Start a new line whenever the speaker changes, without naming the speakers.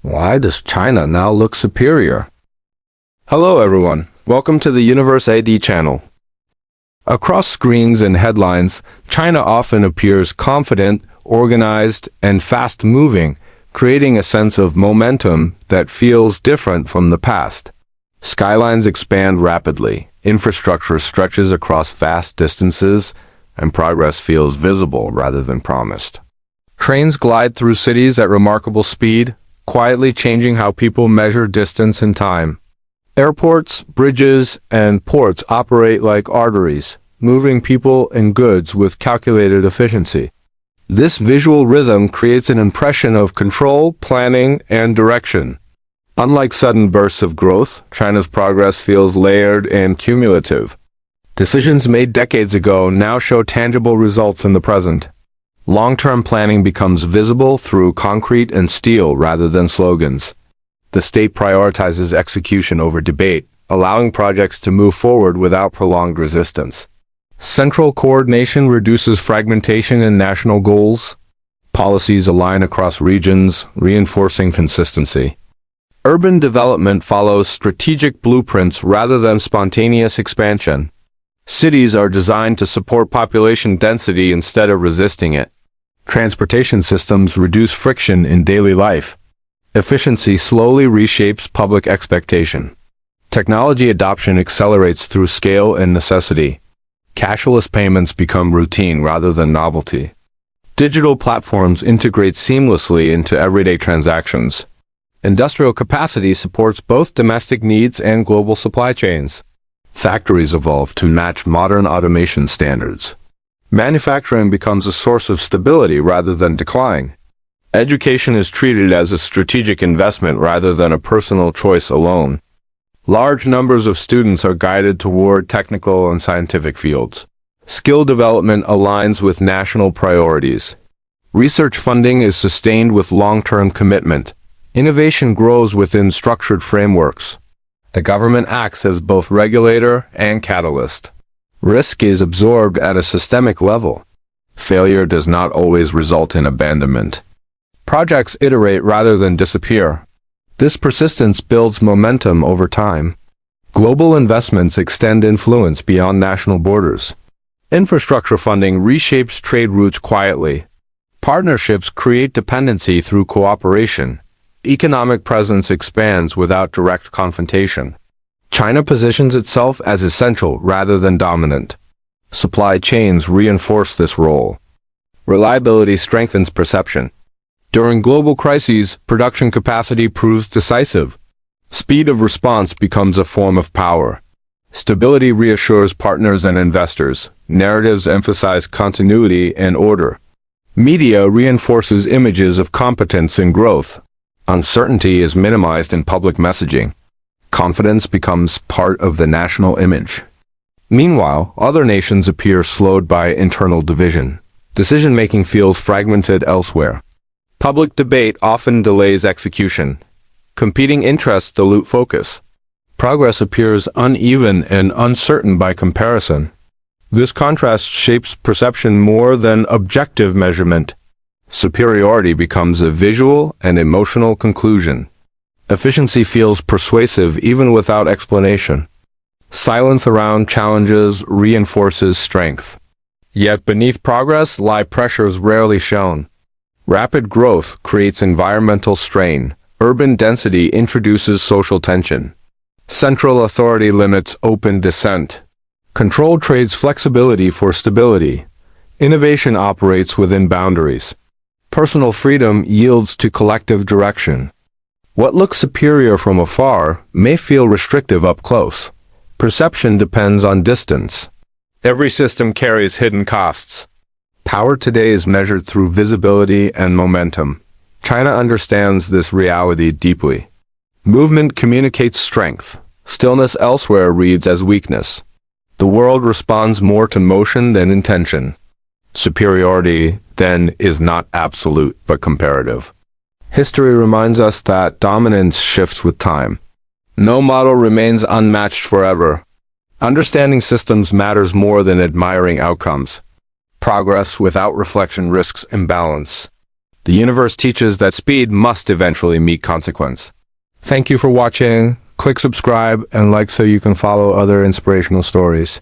Why does China now look superior? Hello everyone, welcome to the universeSaD channel. Across screens and headlines, China often appears confident, organized, and fast-moving, creating a sense of momentum that feels different from the past. Skylines expand rapidly, infrastructure stretches across vast distances, and progress feels visible rather than promised. Trains glide through cities at remarkable speed, quietly changing how people measure distance and time. Airports, bridges, and ports operate like arteries, moving people and goods with calculated efficiency. This visual rhythm creates an impression of control, planning, and direction. Unlike sudden bursts of growth, China's progress feels layered and cumulative. Decisions made decades ago now show tangible results in the present. Long-term planning becomes visible through concrete and steel rather than slogans. The state prioritizes execution over debate, allowing projects to move forward without prolonged resistance. Central coordination reduces fragmentation in national goals. Policies align across regions, reinforcing consistency. Urban development follows strategic blueprints rather than spontaneous expansion. Cities are designed to support population density instead of resisting it. Transportation systems reduce friction in daily life. Efficiency slowly reshapes public expectation. Technology adoption accelerates through scale and necessity. Cashless payments become routine rather than novelty. Digital platforms integrate seamlessly into everyday transactions. Industrial capacity supports both domestic needs and global supply chains. Factories evolve to match modern automation standards. Manufacturing becomes a source of stability rather than decline. Education is treated as a strategic investment rather than a personal choice alone. Large numbers of students are guided toward technical and scientific fields. Skill development aligns with national priorities. Research funding is sustained with long-term commitment. Innovation grows within structured frameworks. The government acts as both regulator and catalyst. Risk is absorbed at a systemic level. Failure does not always result in abandonment. Projects iterate rather than disappear. This persistence builds momentum over time. Global investments extend influence beyond national borders. Infrastructure funding reshapes trade routes quietly. Partnerships create dependency through cooperation. Economic presence expands without direct confrontation. China positions itself as essential rather than dominant. Supply chains reinforce this role. Reliability strengthens perception. During global crises, production capacity proves decisive. Speed of response becomes a form of power. Stability reassures partners and investors. Narratives emphasize continuity and order. Media reinforces images of competence and growth. Uncertainty is minimized in public messaging. Confidence becomes part of the national image. Meanwhile, other nations appear slowed by internal division. Decision-making feels fragmented elsewhere. Public debate often delays execution. Competing interests dilute focus. Progress appears uneven and uncertain by comparison. This contrast shapes perception more than objective measurement. Superiority becomes a visual and emotional conclusion. Efficiency feels persuasive even without explanation. Silence around challenges reinforces strength. Yet beneath progress lie pressures rarely shown. Rapid growth creates environmental strain. Urban density introduces social tension. Central authority limits open dissent. Control trades flexibility for stability. Innovation operates within boundaries. Personal freedom yields to collective direction. What looks superior from afar may feel restrictive up close. Perception depends on distance. Every system carries hidden costs. Power today is measured through visibility and momentum. China understands this reality deeply. Movement communicates strength. Stillness elsewhere reads as weakness. The world responds more to motion than intention. Superiority, then, is not absolute but comparative. History reminds us that dominance shifts with time. No model remains unmatched forever. Understanding systems matters more than admiring outcomes. Progress without reflection risks imbalance. The universe teaches that speed must eventually meet consequence. Thank you for watching. Click subscribe and like so you can follow other inspirational stories.